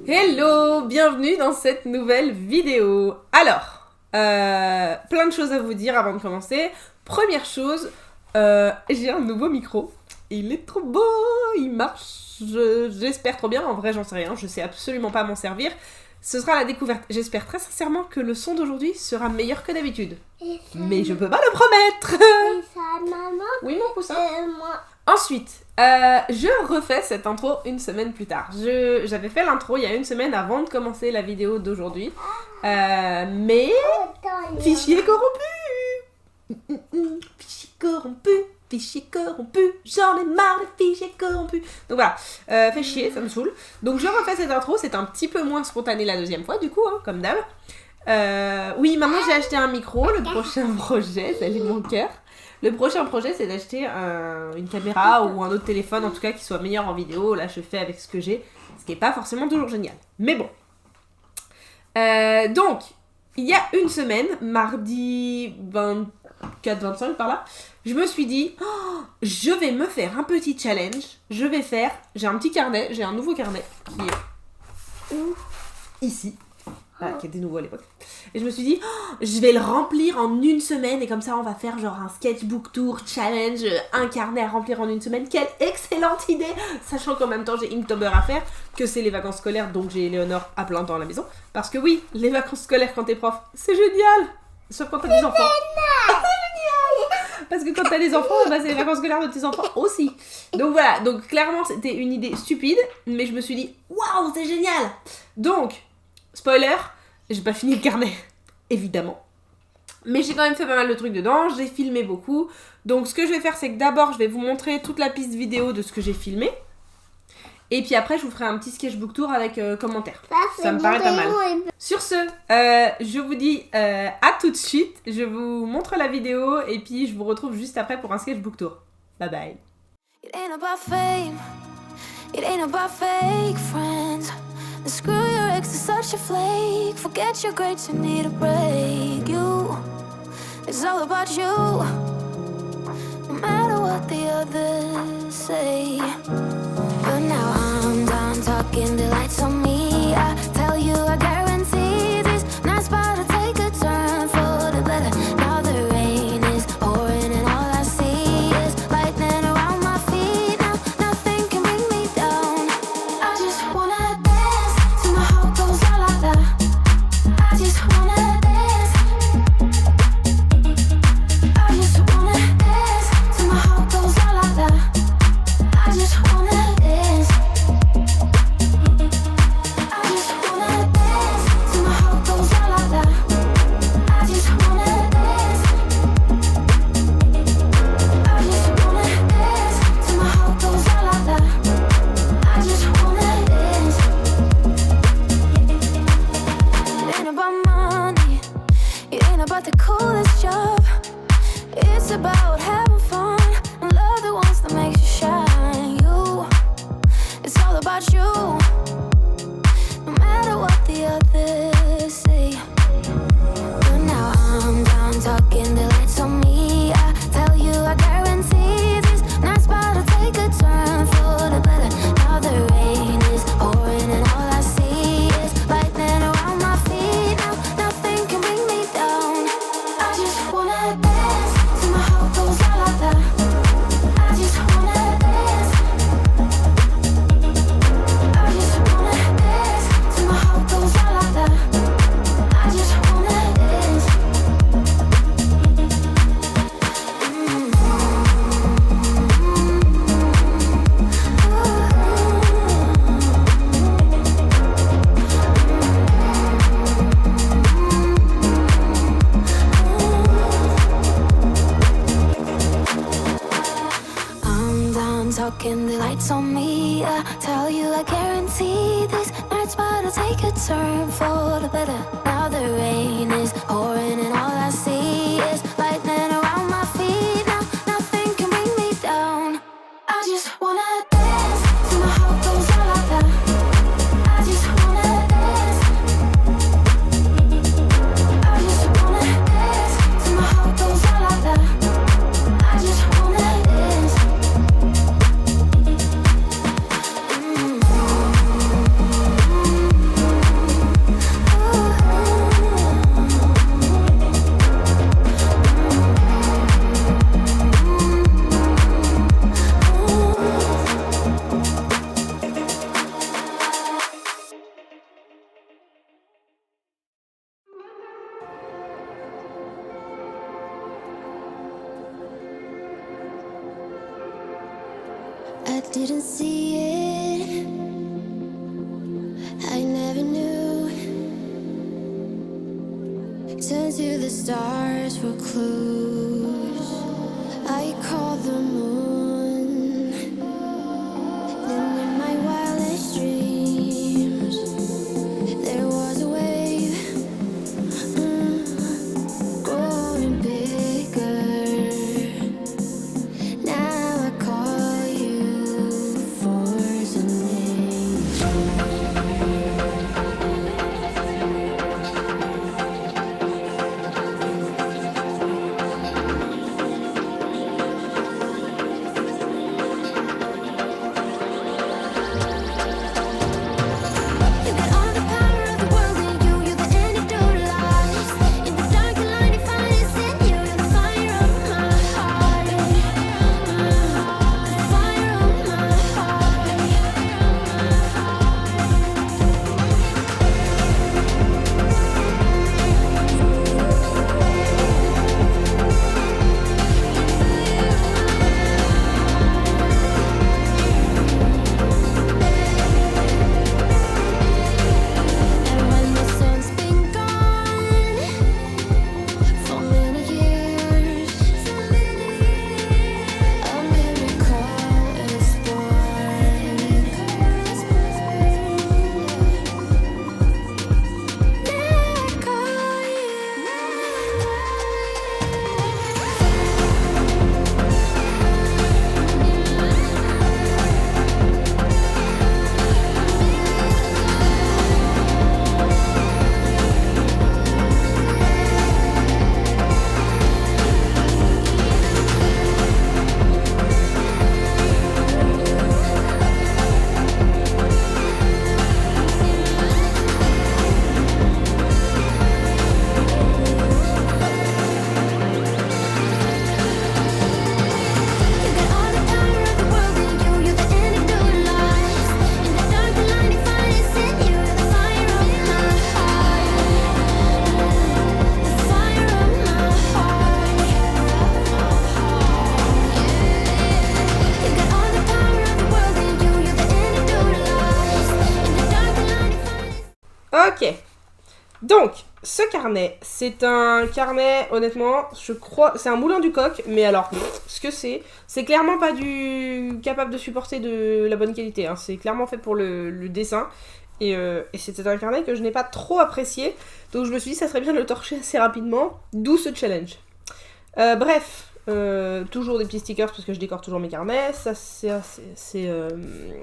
Hello, bienvenue dans cette nouvelle vidéo. Alors, plein de choses à vous dire avant de commencer. Première chose, j'ai un nouveau micro. Il est trop beau, il marche, j'espère trop bien. En vrai, j'en sais rien, je sais absolument pas m'en servir. Ce sera la découverte. J'espère très sincèrement que le son d'aujourd'hui sera meilleur que d'habitude. Mais je peux pas le promettre. Et ça, maman. Oui, mon poussin. Moi. Ensuite, je refais cette intro une semaine plus tard. J'avais fait l'intro il y a une semaine avant de commencer la vidéo d'aujourd'hui. Mais... Fichier corrompu. Fichier corrompu. Fichier corrompu. J'en ai marre des fichiers corrompus. Donc voilà, fait chier, ça me saoule. Donc je refais cette intro, c'est un petit peu moins spontané la deuxième fois du coup, hein, comme d'hab. Oui, maintenant j'ai acheté un micro. Le prochain projet, ça j'ai mon cœur. Le prochain projet, c'est d'acheter une caméra ou un autre téléphone, en tout cas, qui soit meilleur en vidéo. Là, je fais avec ce que j'ai, ce qui n'est pas forcément toujours génial. Mais bon. Donc, il y a une semaine, mardi 24-25 par là, je me suis dit, je vais me faire un petit challenge. J'ai un petit carnet, j'ai un nouveau carnet qui est ici. Qui était nouveau à l'époque. Et je me suis dit, je vais le remplir en une semaine et comme ça on va faire genre un sketchbook tour challenge, un carnet à remplir en une semaine. Quelle excellente idée! Sachant qu'en même temps j'ai Inktober à faire, que c'est les vacances scolaires, donc j'ai Éléonore à plein temps à la maison. Parce que oui, les vacances scolaires quand t'es prof, c'est génial! Sauf quand t'as des enfants. Génial! Parce que quand t'as des enfants, bah, c'est les vacances scolaires de tes enfants aussi. Donc voilà, donc clairement c'était une idée stupide, mais je me suis dit, waouh, c'est génial! Donc, spoiler, j'ai pas fini le carnet, évidemment. Mais j'ai quand même fait pas mal de trucs dedans, j'ai filmé beaucoup. Donc ce que je vais faire, c'est que d'abord, je vais vous montrer toute la piste vidéo de ce que j'ai filmé. Et puis après, je vous ferai un petit sketchbook tour avec commentaires. Ça me paraît pas mal. Sur ce, je vous dis à tout de suite. Je vous montre la vidéo et puis je vous retrouve juste après pour un sketchbook tour. Bye bye. It ain't about fame, it ain't about fake friends. And screw your ex, is such a flake. Forget your grades, you need a break. It's all about you. No matter what the others say. But now I'm done talking, the lights on me. I tell you, I guarantee this night's about to take a turn for the better. Now the rain is pouring and all I see is lightning around my feet. Now nothing can bring me down. I just wanna dance till my heart goes la la la. I just wanna dance. I just wanna dance till my heart goes la la la. I just wanna dance. I just wanna dance till my heart goes la la la. I just wanna dance. I just wanna dance till my heart goes la la la. I just wanna dance. It ain't about money, it ain't about the coolest job. It's about having fun and love the ones that makes you shine. It's all about you. No matter what the others say. But now I'm done talking, the lights on me. I tell you, I guarantee this night's about to take a turn for the better. Now the rain is pouring and all I see is lightning around my feet. Now nothing can bring me down. I just wanna dance till my heart goes la la la. I just wanna dance. I just wanna dance till my heart goes la la la. I just wanna dance. I'm done talking, the lights on me. I tell you, I guarantee this night's about to take a turn for the better. Now the rain is pouring and all I see is lightning around my feet. Now nothing can bring me down. I just wanna dance till my heart goes la la la. I just wanna dance. I just wanna dance till my heart goes la la la. I just wanna dance. I didn't see it, I never knew. Turn to the stars for clues. I called the moon. Then in my wildest dreams, there was a wave, growing bigger. Now I call you for something. You got all the power of the world in you. You're the antidote to lies. In the dark and light, you find it's in you. You're the fire of my heart. The fire of my heart. And when the sun's been gone for many years, a miracle is born. You got all the power of the world in you. You're the antidote to lies. In the dark and light, you find it's in you. You're the fire of my heart. The fire of my heart. You got all the power of the world in you. You're the antidote to lies. In the dark and light, you find it's Ok. Donc, ce carnet, c'est un carnet, honnêtement, je crois, c'est un moulin du coq, mais alors, ce que c'est clairement pas capable de supporter de la bonne qualité, hein. C'est clairement fait pour le dessin, et c'était un carnet que je n'ai pas trop apprécié, donc je me suis dit ça serait bien de le torcher assez rapidement, d'où ce challenge. Bref, toujours des petits stickers parce que je décore toujours mes carnets, ça c'est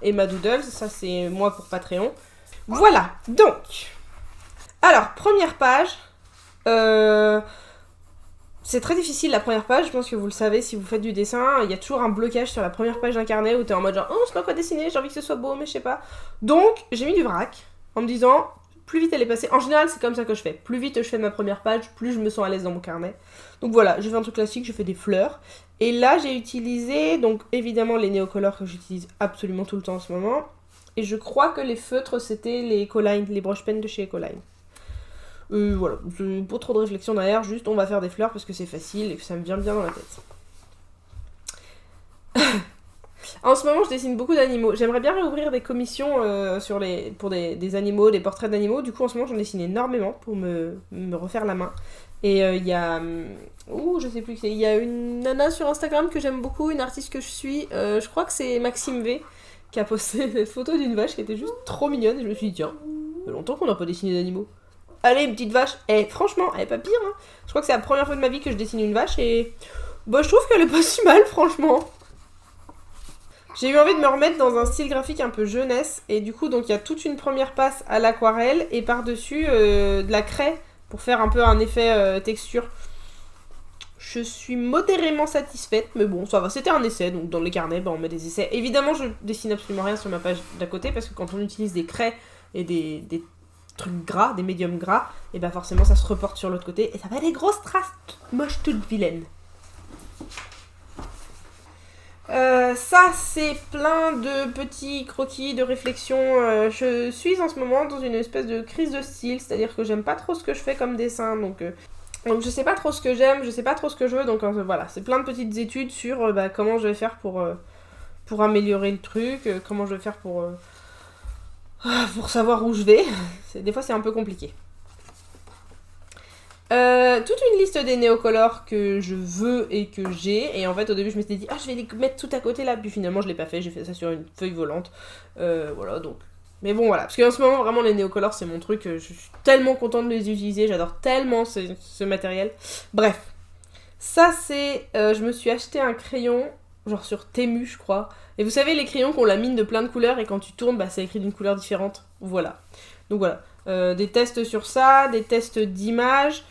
Emma Doodles, ça c'est moi pour Patreon. Voilà, donc... Alors, première page, c'est très difficile la première page, je pense que vous le savez si vous faites du dessin, il y a toujours un blocage sur la première page d'un carnet où t'es en mode genre, oh je sais pas quoi dessiner, j'ai envie que ce soit beau mais je sais pas. Donc, j'ai mis du vrac en me disant, plus vite elle est passée, en général c'est comme ça que je fais, plus vite je fais ma première page, plus je me sens à l'aise dans mon carnet. Donc voilà, je fais un truc classique, je fais des fleurs, et là j'ai utilisé, donc évidemment les néocolores que j'utilise absolument tout le temps en ce moment, et je crois que les feutres c'était les Ecoline, les broche pen de chez Ecoline. Voilà, pas trop de réflexion derrière, juste on va faire des fleurs parce que c'est facile et que ça me vient bien dans la tête. En ce moment je dessine beaucoup d'animaux, j'aimerais bien réouvrir des commissions pour des animaux, des portraits d'animaux, du coup en ce moment j'en dessine énormément pour me refaire la main. Et il y a... je sais plus qui c'est, il y a une nana sur Instagram que j'aime beaucoup, une artiste que je suis, je crois que c'est Maxime V, qui a posté cette photo d'une vache qui était juste trop mignonne et je me suis dit tiens, ça fait longtemps qu'on n'a pas dessiné d'animaux. Allez, une petite vache. Franchement, elle est pas pire, hein. Je crois que c'est la première fois de ma vie que je dessine une vache et... Bah, je trouve qu'elle est pas si mal, franchement. J'ai eu envie de me remettre dans un style graphique un peu jeunesse. Et du coup, donc, il y a toute une première passe à l'aquarelle et par-dessus de la craie pour faire un peu un effet texture. Je suis modérément satisfaite, mais bon, ça va. C'était un essai, donc dans les carnets, on met des essais. Évidemment, je dessine absolument rien sur ma page d'à côté parce que quand on utilise des craies et des trucs gras, des médiums gras, et bah forcément ça se reporte sur l'autre côté et ça fait des grosses traces moches toutes vilaines. Ça c'est plein de petits croquis de réflexion. Je suis en ce moment dans une espèce de crise de style, c'est-à-dire que j'aime pas trop ce que je fais comme dessin, donc je sais pas trop ce que j'aime, je sais pas trop ce que je veux, donc voilà, c'est plein de petites études sur comment je vais faire pour améliorer le truc, comment je vais faire pour savoir où je vais. Des fois c'est un peu compliqué. Toute une liste des néocolores que je veux et que j'ai, et en fait au début je m'étais dit je vais les mettre tout à côté là, puis finalement je l'ai pas fait, j'ai fait ça sur une feuille volante, voilà donc. Mais bon voilà, parce qu'en ce moment vraiment les néocolores c'est mon truc, je suis tellement contente de les utiliser, j'adore tellement ce matériel. Bref, ça c'est, je me suis acheté un crayon, genre sur Temu je crois, et vous savez les crayons qui ont la mine de plein de couleurs et quand tu tournes c'est écrit d'une couleur différente, voilà. Donc voilà. Des tests sur ça, des tests d'images,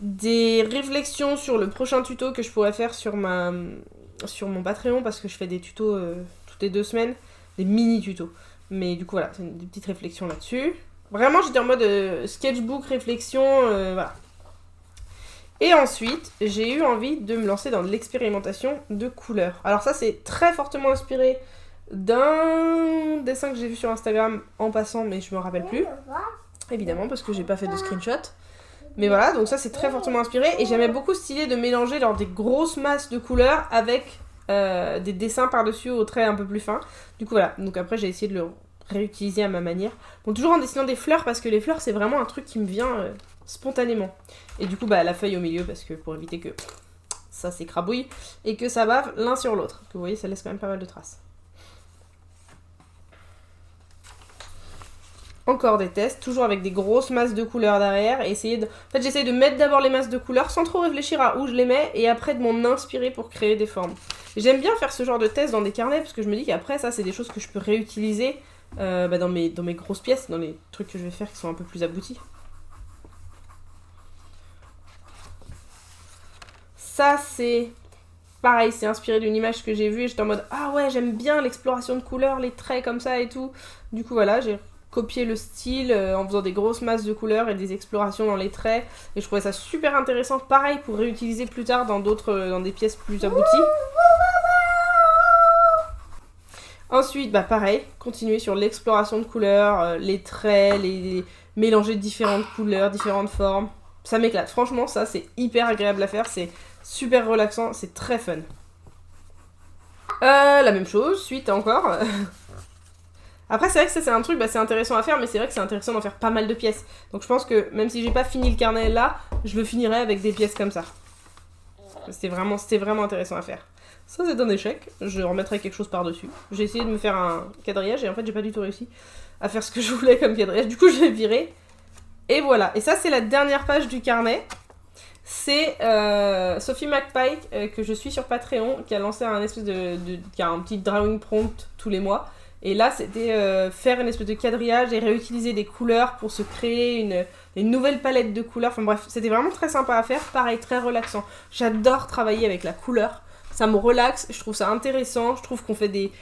des réflexions sur le prochain tuto que je pourrais faire sur mon Patreon parce que je fais des tutos toutes les 2 semaines, des mini tutos. Mais du coup voilà, c'est des petites réflexions là-dessus. Vraiment j'étais en mode sketchbook, réflexion, voilà. Et ensuite, j'ai eu envie de me lancer dans de l'expérimentation de couleurs. Alors ça c'est très fortement inspiré d'un dessin que j'ai vu sur Instagram en passant, mais je me rappelle plus. Évidemment, parce que j'ai pas fait de screenshot. Mais voilà, donc ça c'est très fortement inspiré. Et j'aimais beaucoup cette idée de mélanger genre, des grosses masses de couleurs avec des dessins par-dessus aux traits un peu plus fins. Du coup voilà, donc après j'ai essayé de le réutiliser à ma manière. Bon, toujours en dessinant des fleurs, parce que les fleurs c'est vraiment un truc qui me vient spontanément. Et du coup la feuille au milieu, parce que pour éviter que ça s'écrabouille et que ça bave l'un sur l'autre. Vous voyez, ça laisse quand même pas mal de traces. Encore des tests, toujours avec des grosses masses de couleurs derrière, et essayer de... En fait, j'essaye de mettre d'abord les masses de couleurs sans trop réfléchir à où je les mets, et après de m'en inspirer pour créer des formes. Et j'aime bien faire ce genre de tests dans des carnets, parce que je me dis qu'après, ça, c'est des choses que je peux réutiliser dans mes grosses pièces, dans les trucs que je vais faire qui sont un peu plus aboutis. Ça, c'est... Pareil, c'est inspiré d'une image que j'ai vue, et j'étais en mode « Ah ouais, j'aime bien l'exploration de couleurs, les traits comme ça et tout. » Du coup, voilà, j'ai copier le style en faisant des grosses masses de couleurs et des explorations dans les traits, et je trouvais ça super intéressant, pareil pour réutiliser plus tard dans des pièces plus abouties. Ensuite pareil, continuer sur l'exploration de couleurs, les traits, les mélanger différentes couleurs, différentes formes, ça m'éclate, franchement ça c'est hyper agréable à faire, c'est super relaxant, c'est très fun. La même chose, suite encore. Après c'est vrai que ça c'est un truc, c'est intéressant à faire, mais c'est vrai que c'est intéressant d'en faire pas mal de pièces. Donc je pense que même si j'ai pas fini le carnet là, je le finirai avec des pièces comme ça. C'était vraiment intéressant à faire. Ça c'est un échec, je remettrai quelque chose par-dessus. J'ai essayé de me faire un quadrillage et en fait j'ai pas du tout réussi à faire ce que je voulais comme quadrillage. Du coup je l'ai viré. Et voilà, et ça c'est la dernière page du carnet. C'est Sophie McPike que je suis sur Patreon, qui a lancé un espèce qui a un petit drawing prompt tous les mois. Et là, c'était faire une espèce de quadrillage et réutiliser des couleurs pour se créer une nouvelle palette de couleurs. Enfin bref, c'était vraiment très sympa à faire. Pareil, très relaxant. J'adore travailler avec la couleur. Ça me relaxe, je trouve ça intéressant. Je trouve qu'on fait des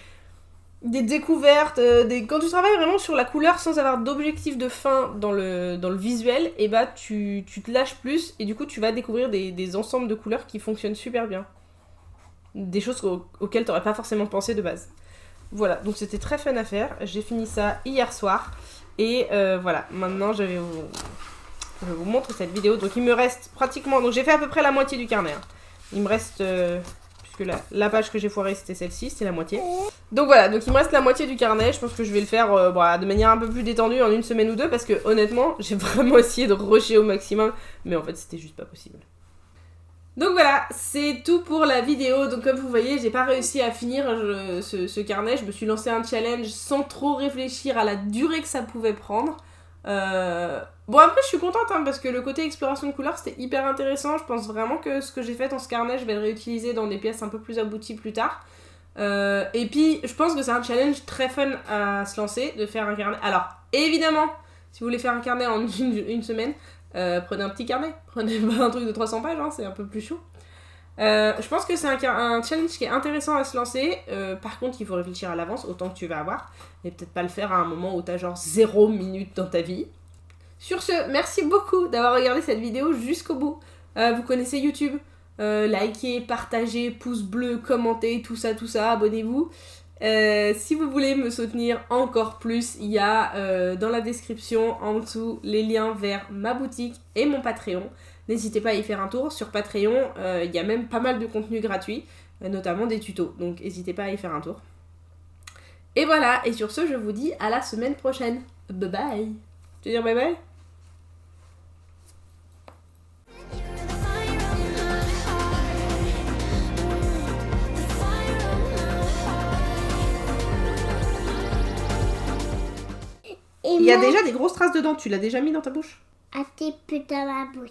découvertes. Quand tu travailles vraiment sur la couleur sans avoir d'objectif de fin dans le visuel, et tu te lâches plus. Et du coup, tu vas découvrir des ensembles de couleurs qui fonctionnent super bien. Des choses auxquelles tu n'aurais pas forcément pensé de base. Voilà, donc c'était très fun à faire. J'ai fini ça hier soir. Et voilà, maintenant je vais vous montrer cette vidéo. Donc il me reste pratiquement... Donc j'ai fait à peu près la moitié du carnet. Hein. Il me reste... puisque la page que j'ai foirée c'était celle-ci, c'était la moitié. Donc voilà, donc il me reste la moitié du carnet. Je pense que je vais le faire de manière un peu plus détendue en 1 semaine ou 2. Parce que honnêtement, j'ai vraiment essayé de rusher au maximum. Mais en fait c'était juste pas possible. Donc voilà, c'est tout pour la vidéo. Donc comme vous voyez, j'ai pas réussi à finir ce carnet. Je me suis lancé un challenge sans trop réfléchir à la durée que ça pouvait prendre. Bon après je suis contente parce que le côté exploration de couleurs c'était hyper intéressant. Je pense vraiment que ce que j'ai fait dans ce carnet, je vais le réutiliser dans des pièces un peu plus abouties plus tard. Et puis je pense que c'est un challenge très fun à se lancer, de faire un carnet. Alors évidemment, si vous voulez faire un carnet en une semaine, prenez un petit carnet, prenez pas un truc de 300 pages, c'est un peu plus chaud. Je pense que c'est un challenge qui est intéressant à se lancer. Par contre, il faut réfléchir à l'avance, autant que tu vas avoir, et peut-être pas le faire à un moment où t'as genre 0 minute dans ta vie. Sur ce, merci beaucoup d'avoir regardé cette vidéo jusqu'au bout. Vous connaissez YouTube, likez, partagez, pouce bleu, commentez, tout ça, abonnez-vous. Si vous voulez me soutenir encore plus, il y a dans la description en dessous les liens vers ma boutique et mon Patreon. N'hésitez pas à y faire un tour. Sur Patreon, il y a même pas mal de contenu gratuit, notamment des tutos. Donc n'hésitez pas à y faire un tour. Et voilà, et sur ce, je vous dis à la semaine prochaine. Bye bye. Tu veux dire bye bye? Il y a déjà des grosses traces dedans, tu l'as déjà mis dans ta bouche? Un petit peu dans ma bouche.